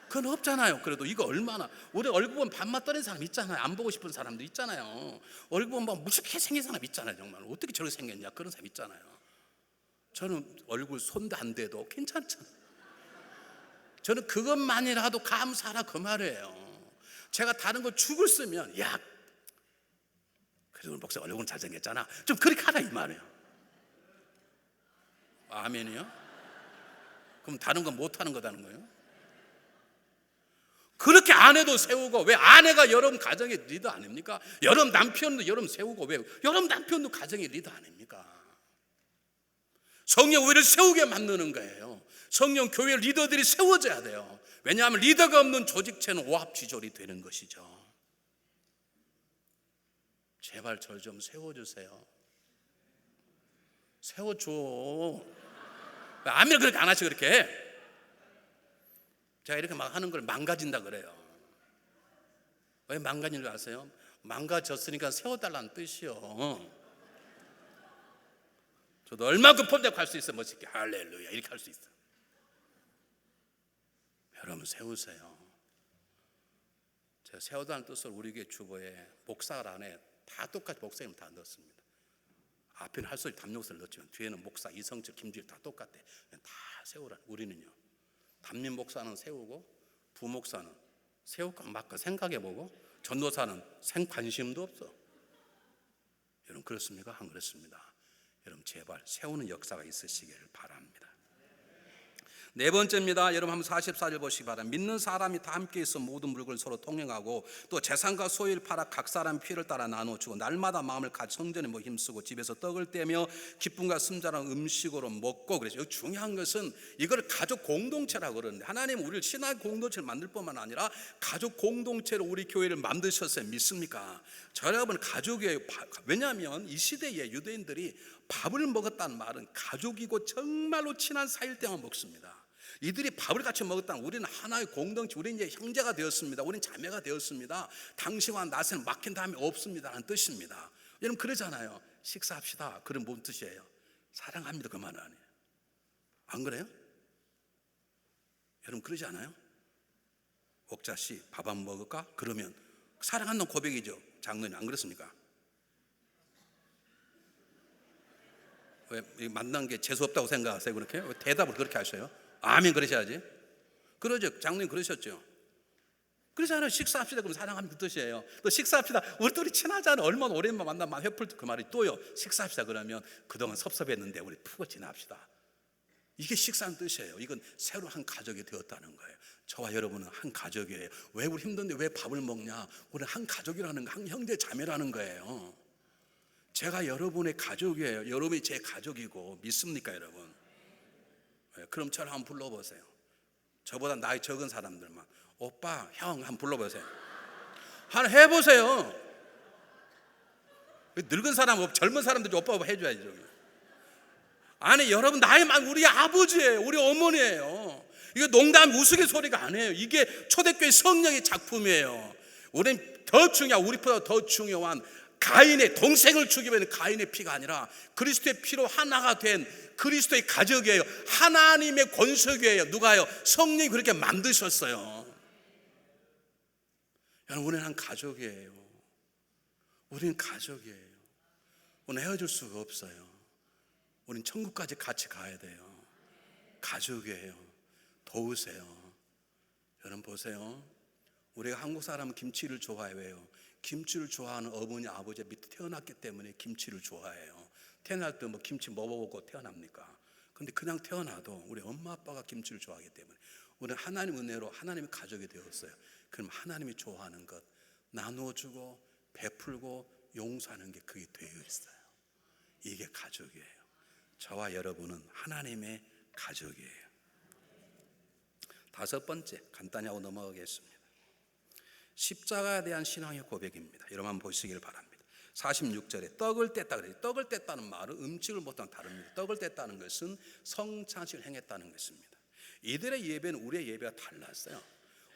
그건 없잖아요. 그래도 이거 얼마나 우리 얼굴 보면 반맛 떨어진 사람 있잖아요. 안 보고 싶은 사람도 있잖아요. 얼굴 보면 무식해 생긴 사람 있잖아요. 정말 어떻게 저렇게 생겼냐 그런 사람 있잖아요. 저는 얼굴 손도 안 대도 괜찮잖아요. 저는 그것만이라도 감사하라 그 말이에요. 제가 다른 거 죽을 쓰면 그래도 목사 얼굴은 잘생겼잖아 좀 그렇게 하라 이 말이에요. 아멘이요? 그럼 다른 건 못하는 거다는 거예요? 그렇게 아내도 세우고 왜 아내가 여러분 가정의 리더 아닙니까? 여러분 남편도 여러분 세우고 왜 여러분 남편도 가정의 리더 아닙니까? 성령 교회를 세우게 만드는 거예요. 성령 교회 리더들이 세워져야 돼요. 왜냐하면 리더가 없는 조직체는 오합지졸이 되는 것이죠. 제발 저 좀 세워주세요. 세워줘. 왜 아멘을 그렇게 안 하시 그렇게? 제가 이렇게 막 하는 걸 망가진다 그래요. 왜 망가진 줄 아세요? 망가졌으니까 세워달라는 뜻이요. 저도 얼마큼 폼잡고 할 수 있어요. 멋있게 할렐루야 이렇게 할 수 있어요. 여러분 세우세요. 제가 세워달라는 뜻을 우리 교회 주보에 목사 안에 다 똑같이 목사님 다 넣었습니다. 앞에는 할소리 담력서를 넣었지만 뒤에는 목사 이성철 김주일 다 똑같아. 다 세우라. 우리는요 담임 목사는 세우고 부목사는 세울까 말까 생각해보고 전도사는 관심도 없어. 여러분 그렇습니까? 안 그렇습니다. 여러분 제발 세우는 역사가 있으시길 바랍니다. 네 번째입니다. 여러분 한번 44절 보시기 바랍니다. 믿는 사람이 다 함께 있어 모든 물건을 서로 통용하고 또 재산과 소유를 팔아 각 사람 피를 따라 나눠주고 날마다 마음을 같이 성전에 힘쓰고 집에서 떡을 떼며 기쁨과 승자랑 음식으로 먹고 그래서 여기 중요한 것은 이걸 가족 공동체라고 그러는데 하나님은 우리를 신학 공동체를 만들 뿐만 아니라 가족 공동체로 우리 교회를 만드셨어요. 믿습니까? 저 여러분 가족이에요. 왜냐하면 이 시대에 유대인들이 밥을 먹었다는 말은 가족이고 정말로 친한 사이일 때만 먹습니다. 이들이 밥을 같이 먹었다는 우리는 하나의 공동체, 우리는 이제 형제가 되었습니다. 우리는 자매가 되었습니다. 당신과 나서는 막힌 다음에 없습니다라는 뜻입니다. 여러분 그러잖아요. 식사합시다. 그런 뭔 뜻이에요? 사랑합니다. 그 말 아니에요. 안 그래요? 여러분 그러지 않아요? 옥자씨 밥 안 먹을까? 그러면 사랑한다는 고백이죠. 장로님 안 그렇습니까? 왜 만난 게 재수없다고 생각하세요? 그렇게? 왜 대답을 그렇게 하셔요? 아멘 그러셔야지. 그러죠. 장로님 그러셨죠. 그러잖아요. 식사합시다. 그럼 사랑하면 그 뜻이에요. 또 식사합시다. 우리 둘이 친하잖아요. 얼마나 오랜만에 만나면 회풀 그 말이 또요. 식사합시다 그러면 그동안 섭섭했는데 우리 푹 지납시다. 이게 식사한 뜻이에요. 이건 새로 한 가족이 되었다는 거예요. 저와 여러분은 한 가족이에요. 왜 우리 힘든데 왜 밥을 먹냐? 우리는 한 가족이라는 거, 한 형제 자매라는 거예요. 제가 여러분의 가족이에요. 여러분이 제 가족이고 믿습니까 여러분? 그럼 저를 한번 불러보세요. 저보다 나이 적은 사람들만 오빠, 형 한번 불러보세요. 한번 해보세요. 늙은 사람, 젊은 사람들이 오빠 해줘야죠. 아니 여러분 나이 많은 우리 아버지예요. 우리 어머니예요. 이거 농담 우스갯소리가 아니에요. 이게 초대교회 성령의 작품이에요. 우리는 더 중요한, 우리보다 더 중요한 가인의 동생을 죽이면 가인의 피가 아니라 그리스도의 피로 하나가 된 그리스도의 가족이에요. 하나님의 권속이에요. 누가요? 성령이 그렇게 만드셨어요. 여러분, 우리는 한 가족이에요. 우리는 가족이에요. 우리는 헤어질 수가 없어요. 우리는 천국까지 같이 가야 돼요. 가족이에요. 도우세요. 여러분 보세요. 우리가 한국 사람은 김치를 좋아해요. 김치를 좋아하는 어머니 아버지 밑에 태어났기 때문에 김치를 좋아해요. 태어날 때 뭐 김치 먹어보고 태어납니까? 근데 그냥 태어나도 우리 엄마 아빠가 김치를 좋아하기 때문에 우리는 하나님 은혜로 하나님의 가족이 되었어요. 그럼 하나님이 좋아하는 것 나눠주고 베풀고 용서하는 게 그게 되어 있어요. 이게 가족이에요. 저와 여러분은 하나님의 가족이에요. 다섯 번째, 간단히 하고 넘어가겠습니다. 십자가에 대한 신앙의 고백입니다. 여러분 한번 보시길 바랍니다. 46절에 떡을 뗐다 그래요. 떡을 뗐다는 말은 음식을 못한 다릅니다. 떡을 뗐다는 것은 성찬식을 행했다는 것입니다. 이들의 예배는 우리의 예배가 달랐어요.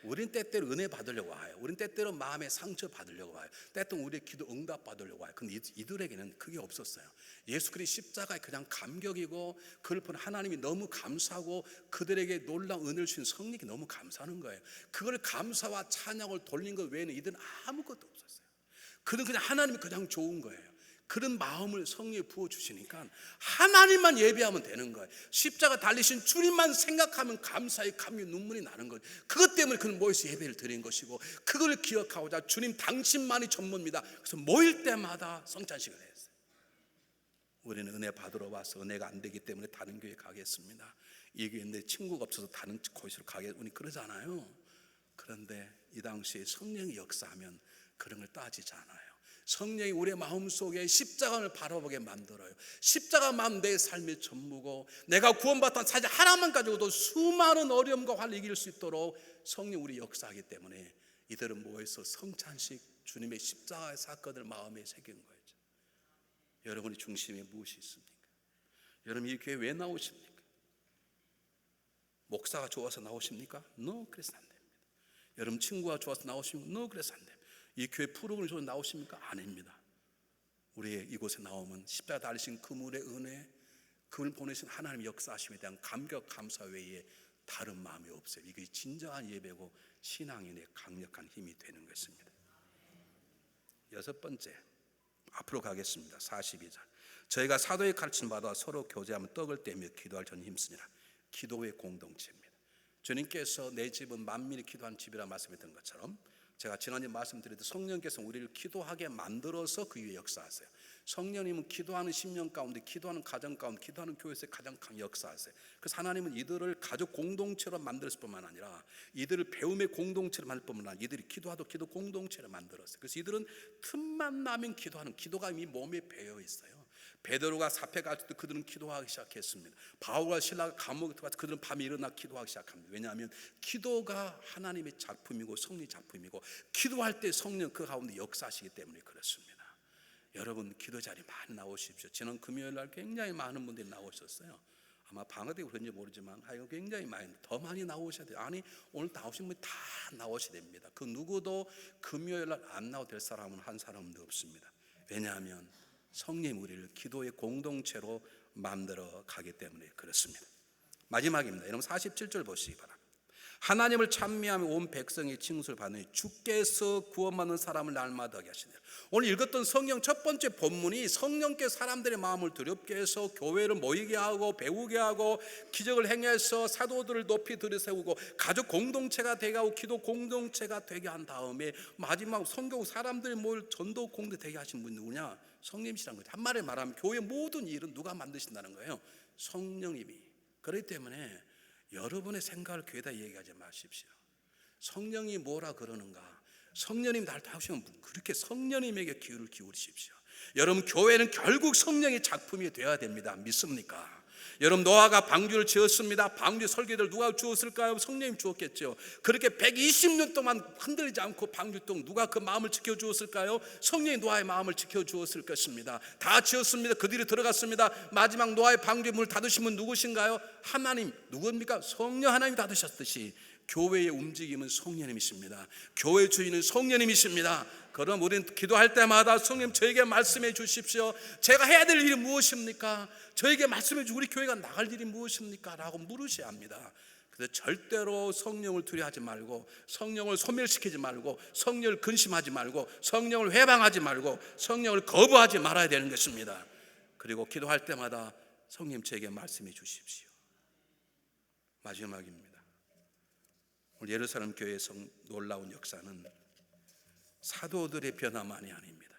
우린 때때로 은혜 받으려고 와요. 우린 때때로 마음의 상처 받으려고 와요. 때때로 우리의 기도 응답 받으려고 와요. 근데 이들에게는 그게 없었어요. 예수 그리스도 십자가에 그냥 감격이고 그를 본 하나님이 너무 감사하고 그들에게 놀라운 은혜를 주신 성령이 너무 감사하는 거예요. 그걸 감사와 찬양을 돌린 것 외에는 이들은 아무것도 없었어요. 그들은 그냥 하나님이 그냥 좋은 거예요. 그런 마음을 성령이 부어주시니까 하나님만 예배하면 되는 거예요. 십자가 달리신 주님만 생각하면 감사의 감격 눈물이 나는 거예요. 그것 때문에 그는 모여서 예배를 드린 것이고 그걸 기억하고자 주님 당신만이 전부입니다. 그래서 모일 때마다 성찬식을 했어요. 우리는 은혜 받으러 와서 은혜가 안 되기 때문에 다른 교회 가겠습니다. 이 교회에 내 친구가 없어서 다른 곳으로 가겠습니다. 우리 그러잖아요. 그런데 이 당시에 성령이 역사하면 그런 걸 따지지 않아요. 성령이 우리의 마음속에 십자가를 바라보게 만들어요. 십자가만 내 삶의 전부고 내가 구원받던 사실 하나만 가지고도 수많은 어려움과 화를 이길 수 있도록 성령 우리 역사하기 때문에 이들은 모여서 성찬식 주님의 십자가의 사건을 마음에 새긴 거예요. 여러분의 중심에 무엇이 있습니까? 여러분 이 교회 왜 나오십니까? 목사가 좋아서 나오십니까? No, 그래서 안 됩니다. 여러분 친구가 좋아서 나오십니까? No, 그래서 안 됩니다. 이 교회 프로그램을 좋아서 나오십니까? 아닙니다. 우리 이곳에 나오면 십자가 달리신 그물의 은혜, 그걸 보내신 하나님의 역사하심에 대한 감격 감사 외에 다른 마음이 없어요. 이게 진정한 예배고 신앙인의 강력한 힘이 되는 것입니다. 여섯 번째, 앞으로 가겠습니다. 42절. 저희가 사도의 가르침 받아 서로 교제하며 떡을 떼며 기도할 전 힘쓰니라. 기도의 공동체입니다. 주님께서 내 집은 만민이 기도하는 집이라 말씀했던 것처럼 제가 지난주에 말씀드렸듯이 성령께서 우리를 기도하게 만들어서 그 위에 역사하세요. 성령님은 기도하는 심령 가운데, 기도하는 가정 가운데, 기도하는 교회에서 가장 강히 역사하세요. 그래서 하나님은 이들을 가족 공동체로 만들었을 뿐만 아니라 이들을 배움의 공동체로 만들 뿐만 아니라 이들이 기도하도 기도 공동체로 만들었어요. 그래서 이들은 틈만 나면 기도하는, 기도가 이미 몸에 배어 있어요. 베드로가 사패 갈 때 그들은 기도하기 시작했습니다. 바울과 실라가 감옥에 들어가서 그들은 밤에 일어나 기도하기 시작합니다. 왜냐하면 기도가 하나님의 작품이고 성령의 작품이고 기도할 때 성령 그 가운데 역사하시기 때문에 그렇습니다. 여러분 기도 자리 많이 나오십시오. 지난 금요일 날 굉장히 많은 분들이 나오셨어요. 아마 방어되고 그런지 모르지만 하여간 굉장히 더 많이 나오셔야 돼요. 아니 오늘 나오신 분이 다 나오셔야 됩니다. 그 누구도 금요일 날 안 나와도 될 사람은 한 사람도 없습니다. 왜냐하면 성령 우리를 기도의 공동체로 만들어 가기 때문에 그렇습니다. 마지막입니다. 여러분 47절 보시기 바랍니다. 하나님을 찬미하며 온 백성의 칭송을 받으니 주께서 구원받는 사람을 날마다 하게 하시네요. 오늘 읽었던 성경 첫 번째 본문이 성령께서 사람들의 마음을 두렵게 해서 교회를 모이게 하고 배우게 하고 기적을 행해서 사도들을 높이 들이세우고 가족 공동체가 되게 하고 기도 공동체가 되게 한 다음에 마지막 성경 사람들이 모일 전도 공동체 되게 하신 분이 누구냐? 성령님이시라는 거죠. 한마디로 말하면 교회 모든 일은 누가 만드신다는 거예요? 성령님이. 그렇기 때문에 여러분의 생각을 교회에다 얘기하지 마십시오. 성령이 뭐라 그러는가? 성령님 나를 하시면 그렇게 성령님에게 귀를 기울이십시오. 여러분 교회는 결국 성령의 작품이 되어야 됩니다. 믿습니까? 여러분 노아가 방주를 지었습니다. 방주 설계를 누가 주었을까요? 성령님 주었겠죠. 그렇게 120년 동안 흔들리지 않고 방주 동 누가 그 마음을 지켜주었을까요? 성령이 노아의 마음을 지켜주었을 것입니다. 다 지었습니다. 그들이 들어갔습니다. 마지막 노아의 방주의 문을 닫으신 분 누구신가요? 하나님. 누굽니까? 성령 하나님이 닫으셨듯이 교회의 움직임은 성령님이십니다. 교회 주인은 성령님이십니다. 그럼 우리는 기도할 때마다 성령 저에게 말씀해 주십시오. 제가 해야 될 일이 무엇입니까? 저에게 말씀해 주시고 우리 교회가 나갈 일이 무엇입니까? 라고 물으셔야 합니다. 그래서 절대로 성령을 두려워하지 말고, 성령을 소멸시키지 말고, 성령을 근심하지 말고, 성령을 회방하지 말고, 성령을 거부하지 말아야 되는 것입니다. 그리고 기도할 때마다 성령 저에게 말씀해 주십시오. 마지막입니다. 오늘 예루살렘 교회의 놀라운 역사는 사도들의 변화만이 아닙니다.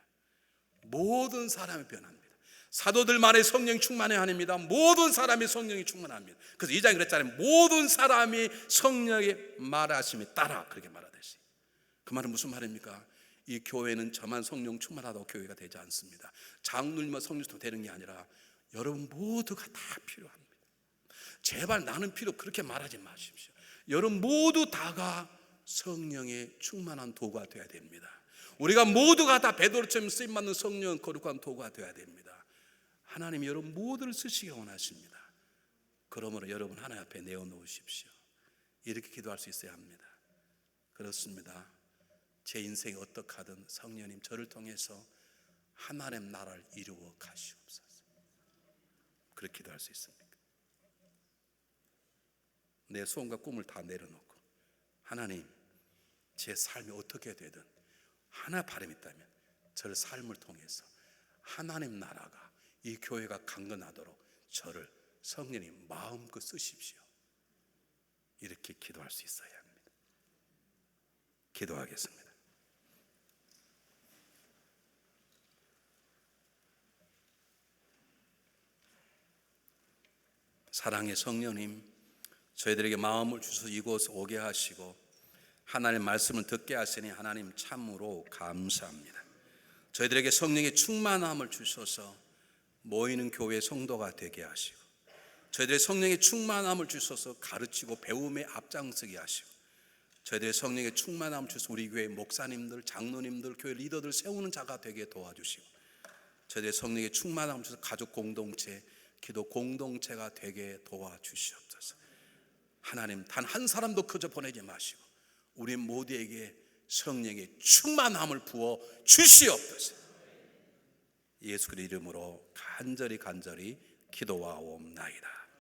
모든 사람의 변화입니다. 사도들만의 성령 충만이 아닙니다. 모든 사람이 성령이 충만합니다. 그래서 2장에 그랬잖아요. 모든 사람이 성령의 말하심에 따라, 그렇게 말하듯이. 그 말은 무슨 말입니까? 이 교회는 저만 성령 충만하다고 교회가 되지 않습니다. 장로님만 성령 충만 되는 게 아니라 여러분 모두가 다 필요합니다. 제발 나는 필요 그렇게 말하지 마십시오. 여러분 모두 다가 성령의 충만한 도구가 되어야 됩니다. 우리가 모두가 다 베드로처럼 쓰임받는 성령 거룩한 도구가 되어야 됩니다. 하나님이 여러분 모두를 쓰시기 원하십니다. 그러므로 여러분 하나님 앞에 내어놓으십시오. 이렇게 기도할 수 있어야 합니다. 그렇습니다. 제 인생이 어떻게 하든 성령님 저를 통해서 하나님 나라를 이루어 가시옵소서. 그렇게 기도할 수 있습니까? 내 소원과 꿈을 다 내려놓고 하나님 제 삶이 어떻게 되든 하나 바람이 있다면 저를 삶을 통해서 하나님 나라가 이 교회가 강건하도록 저를 성령님 마음껏 쓰십시오. 이렇게 기도할 수 있어야 합니다. 기도하겠습니다. 사랑의 성령님, 저희들에게 마음을 주셔서 이곳에 오게 하시고 하나님의 말씀을 듣게 하시니 하나님 참으로 감사합니다. 저희들에게 성령의 충만함을 주셔서 모이는 교회 성도가 되게 하시고, 저희들의 성령의 충만함을 주셔서 가르치고 배움에 앞장서게 하시고, 저희들의 성령의 충만함을 주셔서 우리 교회 목사님들, 장로님들, 교회 리더들 세우는 자가 되게 도와주시고, 저희들의 성령의 충만함을 주셔서 가족 공동체, 기도 공동체가 되게 도와주시옵소서. 하나님 단 한 사람도 그저 보내지 마시고 우리 모두에게 성령의 충만함을 부어 주시옵소서. 예수 그리스도 이름으로 간절히 기도하옵나이다.